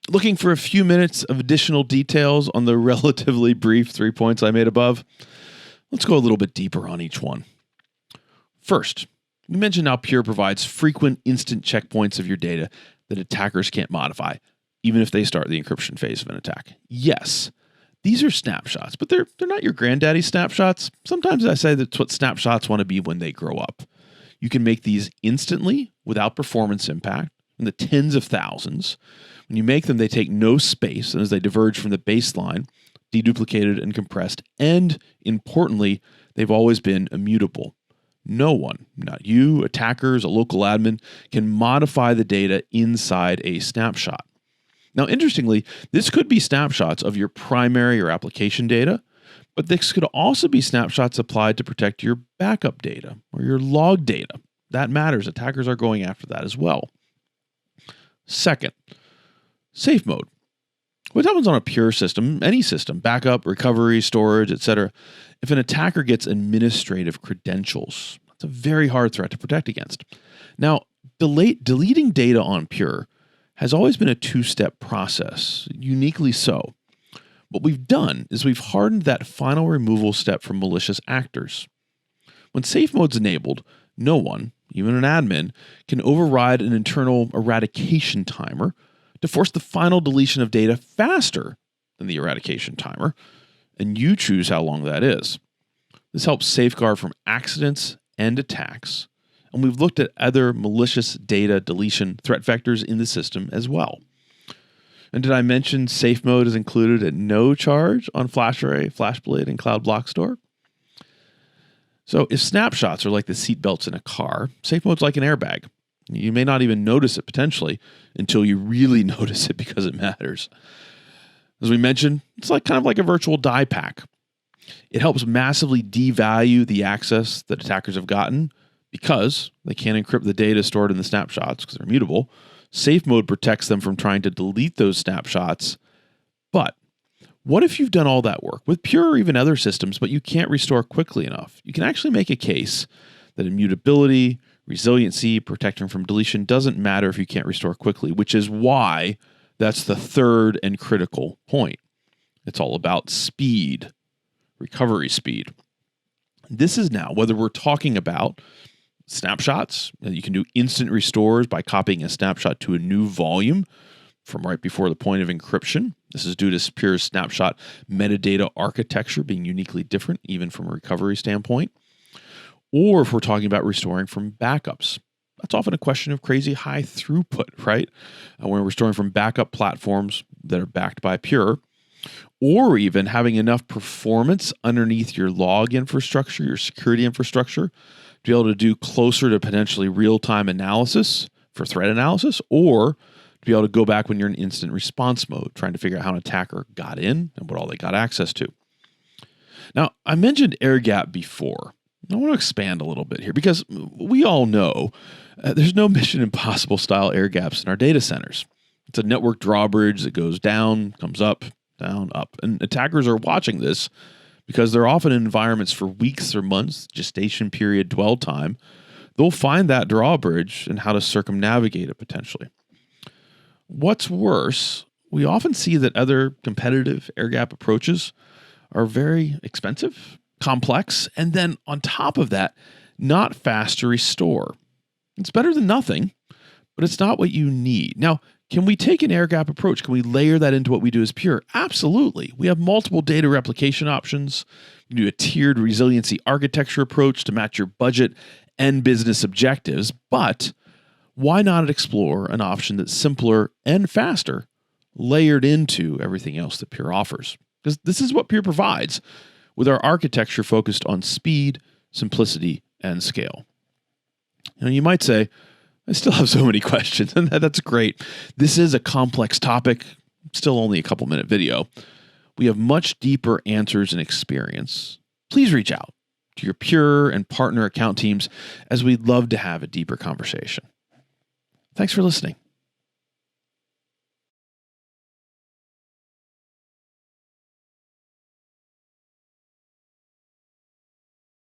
Looking for a few minutes of additional details on the relatively brief 3 points I made above? Let's go a little bit deeper on each one. First, we mentioned how Pure provides frequent instant checkpoints of your data that attackers can't modify, even if they start the encryption phase of an attack. Yes, these are snapshots, but they're not your granddaddy snapshots. Sometimes I say that's what snapshots want to be when they grow up. You can make these instantly without performance impact in the tens of thousands. When you make them, they take no space, and as they diverge from the baseline, deduplicated and compressed, and importantly, they've always been immutable. No one, not you, attackers, a local admin, can modify the data inside a snapshot. Now, interestingly, this could be snapshots of your primary or application data, but this could also be snapshots applied to protect your backup data or your log data. That matters. Attackers are going after that as well. Second, SafeMode. What happens on a Pure system, any system, backup, recovery, storage, etc., if an attacker gets administrative credentials? That's a very hard threat to protect against. Now, deleting data on Pure has always been a two-step process, uniquely so. What we've done is we've hardened that final removal step from malicious actors. When SafeMode's enabled, no one, even an admin, can override an internal eradication timer to force the final deletion of data faster than the eradication timer, and you choose how long that is. This helps safeguard from accidents and attacks, and we've looked at other malicious data deletion threat vectors in the system as well. And did I mention SafeMode is included at no charge on FlashArray, FlashBlade, and Cloud Block Store? So if snapshots are like the seatbelts in a car, SafeMode's like an airbag. You may not even notice it potentially until you really notice it because it matters. As we mentioned, it's kind of like a virtual die pack. It helps massively devalue the access that attackers have gotten because they can't encrypt the data stored in the snapshots because they're immutable. SafeMode protects them from trying to delete those snapshots. But what if you've done all that work with Pure or even other systems, but you can't restore quickly enough? You can actually make a case that immutability, resiliency, protection from deletion doesn't matter if you can't restore quickly, which is why that's the third and critical point. It's all about speed, recovery speed. This is now, whether we're talking about snapshots, you can do instant restores by copying a snapshot to a new volume from right before the point of encryption. This is due to Pure snapshot metadata architecture being uniquely different, even from a recovery standpoint. Or if we're talking about restoring from backups, that's often a question of crazy high throughput, right? When we're restoring from backup platforms that are backed by Pure, or even having enough performance underneath your log infrastructure, your security infrastructure, to be able to do closer to potentially real-time analysis for threat analysis, or to be able to go back when you're in instant response mode, trying to figure out how an attacker got in and what all they got access to. Now, I mentioned air gap before. I want to expand a little bit here because we all know there's no Mission Impossible style air gaps in our data centers. It's a network drawbridge that goes down, comes up, down, up. And attackers are watching this because they're often in environments for weeks or months, gestation period, dwell time. They'll find that drawbridge and how to circumnavigate it potentially. What's worse, we often see that other competitive air gap approaches are very expensive, complex, and then on top of that, not fast to restore. It's better than nothing, but it's not what you need. Now, can we take an air gap approach? Can we layer that into what we do as Pure? Absolutely. We have multiple data replication options. You can do a tiered resiliency architecture approach to match your budget and business objectives, but why not explore an option that's simpler and faster, layered into everything else that Pure offers? Because this is what Pure provides, with our architecture focused on speed, simplicity, and scale. You might say, I still have so many questions, and that's great. This is a complex topic, still only a couple-minute video. We have much deeper answers and experience. Please reach out to your Pure and partner account teams, as we'd love to have a deeper conversation. Thanks for listening.